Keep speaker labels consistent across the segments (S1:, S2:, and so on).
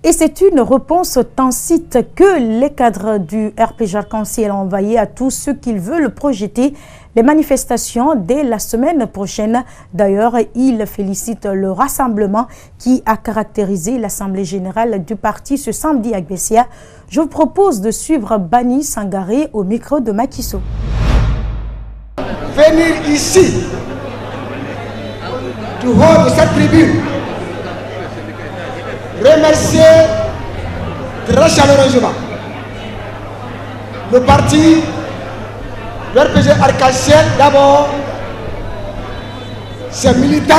S1: Et c'est une réponse tacite que les cadres du RPG Arc-en-Ciel ont envoyé à tous ceux qui veulent projeter les manifestations dès la semaine prochaine. D'ailleurs, ils félicitent le rassemblement qui a caractérisé l'Assemblée générale du parti ce samedi à Gbessia. Je vous propose de suivre Bani Sangaré au micro de Macky Sall.
S2: Venir ici, du haut de cette tribune, remercier très chaleureusement le parti, le RPG Arc-en-Ciel d'abord, ses militants,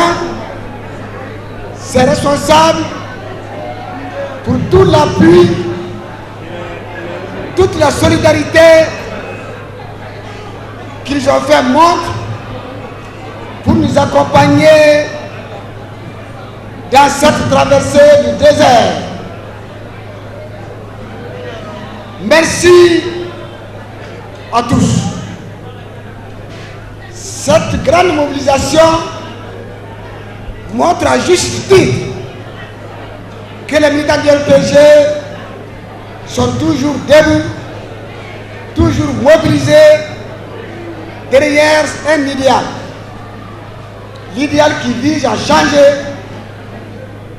S2: ses responsables, pour tout l'appui, toute la solidarité qu'ils ont fait montre pour nous accompagner dans cette traversée du désert. Merci à tous. Cette grande mobilisation montre à juste titre que les militants du RPG sont toujours debout, toujours mobilisés derrière un idéal. L'idéal qui vise à changer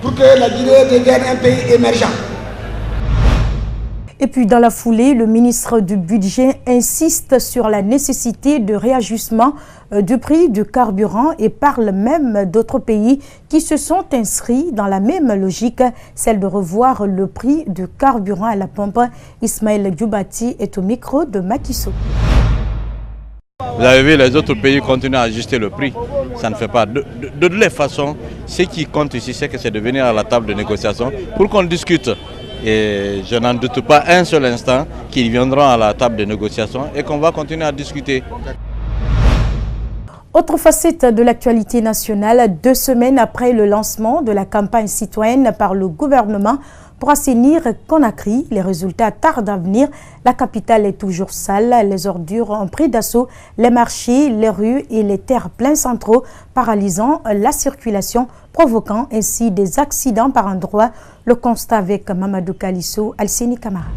S2: pour que la Guinée devienne un pays émergent.
S1: Et puis dans la foulée, le ministre du Budget insiste sur la nécessité de réajustement du prix du carburant et parle même d'autres pays qui se sont inscrits dans la même logique, celle de revoir le prix du carburant à la pompe. Ismaël Djoubati est au micro de Macky Sall.
S3: Vous avez vu, les autres pays continuent à ajuster le prix. Ça ne fait pas. De toutes les façons, ce qui compte ici, c'est que c'est de venir à la table de négociation pour qu'on discute. Et je n'en doute pas un seul instant qu'ils viendront à la table de négociation et qu'on va continuer à discuter.
S1: Autre facette de l'actualité nationale, 2 semaines après le lancement de la campagne citoyenne par le gouvernement pour assainir Conakry, les résultats tardent à venir. La capitale est toujours sale, les ordures ont pris d'assaut les marchés, les rues et les terres pleins centraux, paralysant la circulation, provoquant ainsi des accidents par endroits. Le constat avec Mamadou Kalisso, Alcini Kamara.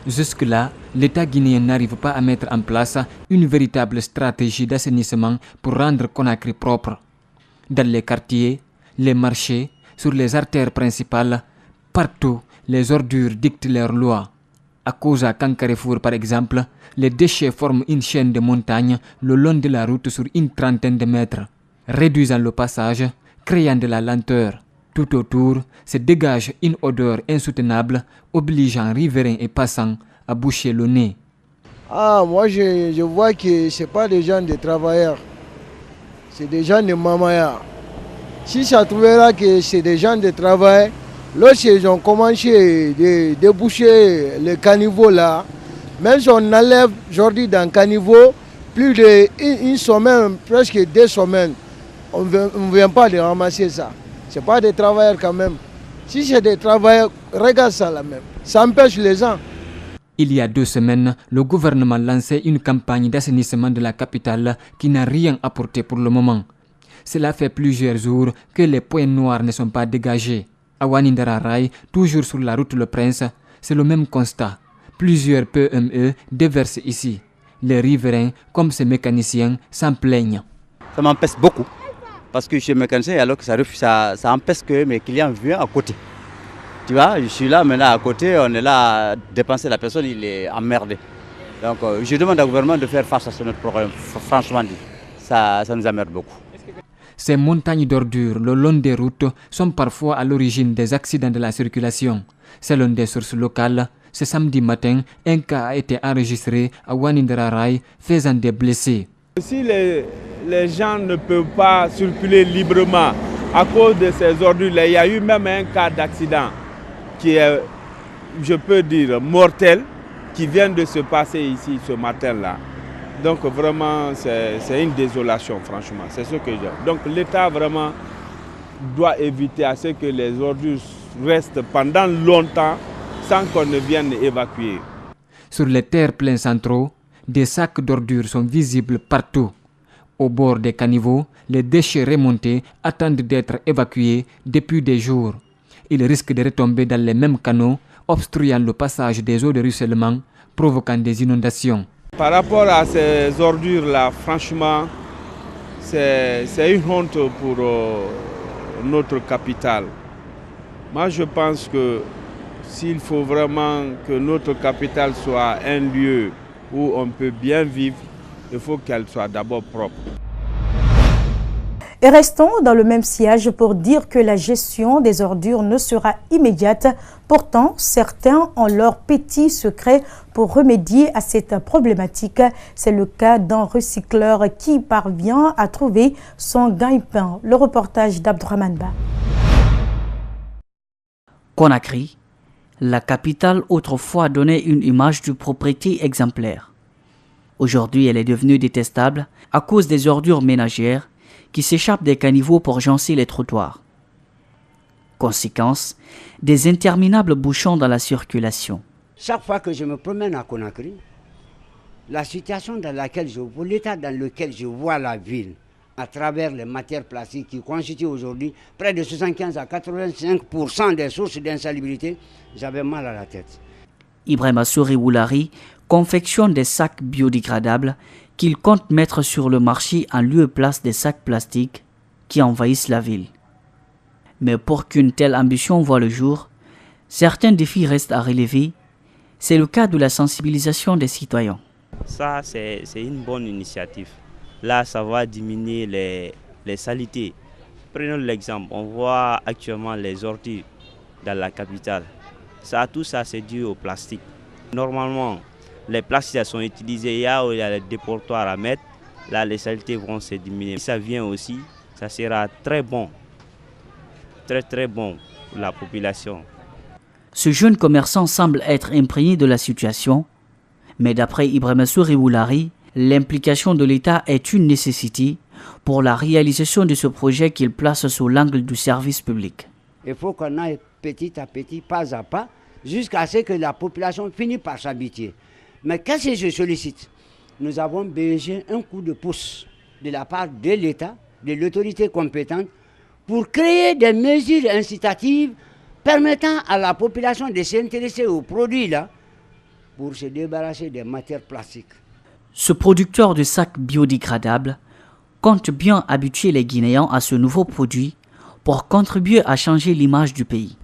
S4: Jusque-là, l'État guinéen n'arrive pas à mettre en place une véritable stratégie d'assainissement pour rendre Conakry propre. Dans les quartiers, les marchés, sur les artères principales, partout, les ordures dictent leurs lois. À cause à Kankarefour, par exemple, les déchets forment une chaîne de montagnes le long de la route sur une trentaine de mètres, réduisant le passage, créant de la lenteur. Tout autour se dégage une odeur insoutenable, obligeant riverains et passants à boucher le nez.
S5: Moi je vois que ce n'est pas des gens de travailleurs, c'est des gens de mamaya. Si ça trouvera que c'est des gens de travail, lorsqu'ils ont commencé de déboucher le caniveau là, même si on enlève aujourd'hui dans le caniveau plus d'une semaine, presque 2 semaines, on ne vient pas de ramasser ça. Ce n'est pas des travailleurs quand même. Si c'est des travailleurs, regarde ça là même. Ça empêche les gens.
S4: Il y a 2 semaines, le gouvernement lançait une campagne d'assainissement de la capitale qui n'a rien apporté pour le moment. Cela fait plusieurs jours que les points noirs ne sont pas dégagés. À Wanindara Rai, toujours sur la route Le Prince, c'est le même constat. Plusieurs PME déversent ici. Les riverains, comme ces mécaniciens, s'en plaignent.
S6: Ça m'empêche beaucoup. Parce que je suis mécanicien, alors que ça empêche que mes clients viennent à côté. Tu vois, je suis là maintenant à côté, on est là à dépenser, la personne, il est emmerdé. Donc je demande au gouvernement de faire face à ce notre problème. Franchement, ça nous emmerde beaucoup.
S4: Ces montagnes d'ordures le long des routes sont parfois à l'origine des accidents de la circulation. Selon des sources locales, ce samedi matin, un cas a été enregistré à Wanindara Rai, faisant des blessés.
S7: Si les gens ne peuvent pas circuler librement à cause de ces ordures, il y a eu même un cas d'accident qui est, je peux dire, mortel, qui vient de se passer ici ce matin-là. Donc vraiment, c'est une désolation, franchement. C'est ce que je... Donc l'État vraiment doit éviter à ce que les ordures restent pendant longtemps sans qu'on ne vienne évacuer.
S4: Sur les terres pleins centraux, des sacs d'ordures sont visibles partout. Au bord des caniveaux, les déchets remontés attendent d'être évacués depuis des jours. Ils risquent de retomber dans les mêmes canaux, obstruant le passage des eaux de ruissellement, provoquant des inondations.
S7: Par rapport à ces ordures-là, franchement, c'est une honte pour notre capitale. Moi, je pense que s'il faut vraiment que notre capitale soit un lieu où on peut bien vivre, il faut qu'elle soit d'abord propre.
S1: Et restons dans le même sillage pour dire que la gestion des ordures ne sera immédiate. Pourtant, certains ont leur petit secret pour remédier à cette problématique. C'est le cas d'un recycleur qui parvient à trouver son gagne-pain. Le reportage d'Abdourahmane Ba.
S8: Conakry, la capitale autrefois donnait une image de propriété exemplaire. Aujourd'hui, elle est devenue détestable à cause des ordures ménagères qui s'échappent des caniveaux pour joncer les trottoirs. Conséquence, des interminables bouchons dans la circulation.
S9: Chaque fois que je me promène à Conakry, la situation dans laquelle l'état dans lequel je vois la ville, à travers les matières plastiques qui constituent aujourd'hui près de 75 à 85% des sources d'insalubrité, j'avais mal à la tête.
S8: Ibrahima Souri-Woulari confectionne des sacs biodégradables qu'il compte mettre sur le marché en lieu et place des sacs plastiques qui envahissent la ville. Mais pour qu'une telle ambition voie le jour, certains défis restent à relever. C'est le cas de la sensibilisation des citoyens.
S10: Ça, c'est une bonne initiative. Là, ça va diminuer les saletés. Prenons l'exemple, on voit actuellement les ordures dans la capitale. Tout ça, c'est dû au plastique. Normalement, les plastiques sont utilisés, il y a les déportoirs à mettre, là les saletés vont se diminuer. Si ça vient aussi, ça sera très bon, très bon pour la population.
S8: Ce jeune commerçant semble être imprégné de la situation, mais d'après Ibrahima Souri-Woulari, l'implication de l'État est une nécessité pour la réalisation de ce projet qu'il place sous l'angle du service public.
S9: Il faut qu'on aille petit à petit, pas à pas, jusqu'à ce que la population finisse par s'habituer. Mais qu'est-ce que je sollicite? Nous avons besoin d'un coup de pouce de la part de l'État, de l'autorité compétente, pour créer des mesures incitatives permettant à la population de s'intéresser aux produits-là pour se débarrasser des matières plastiques.
S8: Ce producteur de sacs biodégradables compte bien habituer les Guinéens à ce nouveau produit pour contribuer à changer l'image du pays.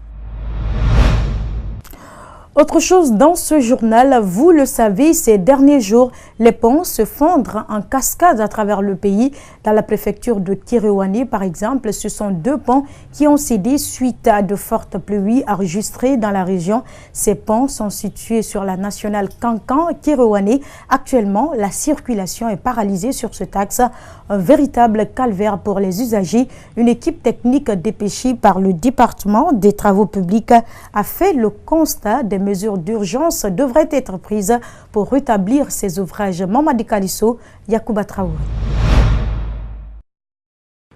S1: Autre chose dans ce journal, vous le savez, ces derniers jours, les ponts se fondent en cascade à travers le pays. Dans la préfecture de Kiréouane, par exemple, ce sont 2 ponts qui ont cédé suite à de fortes pluies enregistrées dans la région. Ces ponts sont situés sur la nationale Kankan-Kiréouane. Actuellement, la circulation est paralysée sur cet axe. Un véritable calvaire pour les usagers. Une équipe technique dépêchée par le département des travaux publics a fait le constat des mesures d'urgence devraient être prises pour rétablir ces ouvrages. Mamadi Kalisso, Yacouba Traoré.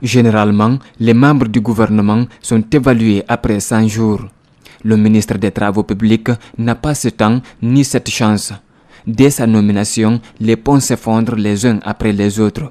S4: Généralement, les membres du gouvernement sont évalués après 100 jours. Le ministre des Travaux publics n'a pas ce temps ni cette chance. Dès sa nomination, les ponts s'effondrent les uns après les autres.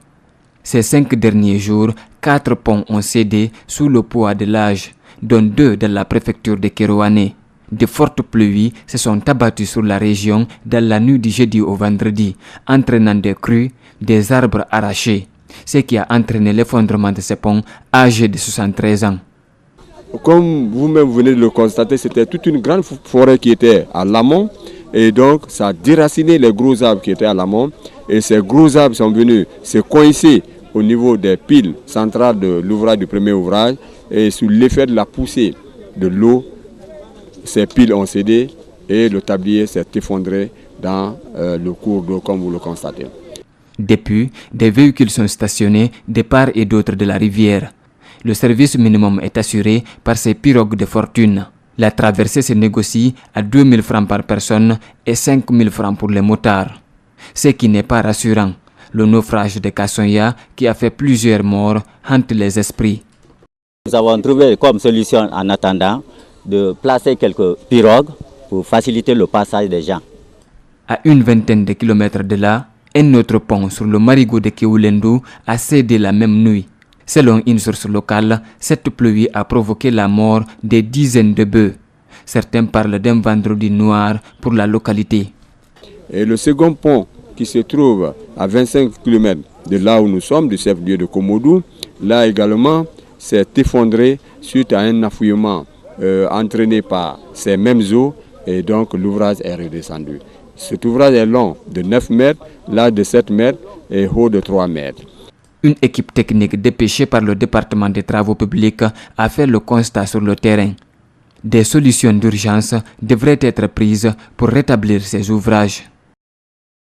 S4: Ces 5 derniers jours, 4 ponts ont cédé sous le poids de l'âge, dont 2 dans la préfecture de Kiréouane. De fortes pluies se sont abattues sur la région dans la nuit du jeudi au vendredi, entraînant des crues, des arbres arrachés, ce qui a entraîné l'effondrement de ces ponts âgés de 73 ans.
S11: Comme vous-même venez de le constater, c'était toute une grande forêt qui était à l'amont et donc ça a déraciné les gros arbres qui étaient à l'amont et ces gros arbres sont venus se coincer au niveau des piles centrales de l'ouvrage du premier ouvrage et sous l'effet de la poussée de l'eau, ces piles ont cédé et le tablier s'est effondré dans le cours d'eau comme vous le constatez.
S4: Depuis, des véhicules sont stationnés de part et d'autre de la rivière. Le service minimum est assuré par ces pirogues de fortune. La traversée se négocie à 2 000 francs par personne et 5 000 francs pour les motards. Ce qui n'est pas rassurant. Le naufrage de Kassonya, qui a fait plusieurs morts, hante les esprits.
S6: Nous avons trouvé comme solution en attendant de placer quelques pirogues pour faciliter le passage des gens.
S4: À une vingtaine de kilomètres de là, Un autre pont sur le marigot de Keoulendou a cédé la même nuit. Selon une source locale, cette pluie a provoqué la mort des dizaines de bœufs. Certains parlent d'un vendredi noir pour la localité.
S11: Et le second pont qui se trouve à 25 km de là où nous sommes, du chef-lieu de Komodou, là également s'est effondré suite à un affouillement entraîné par ces mêmes eaux et donc l'ouvrage est redescendu. Cet ouvrage est long de 9 mètres, large de 7 mètres et haut de 3 mètres.
S4: Une équipe technique dépêchée par le département des travaux publics a fait le constat sur le terrain. Des solutions d'urgence devraient être prises pour rétablir ces ouvrages.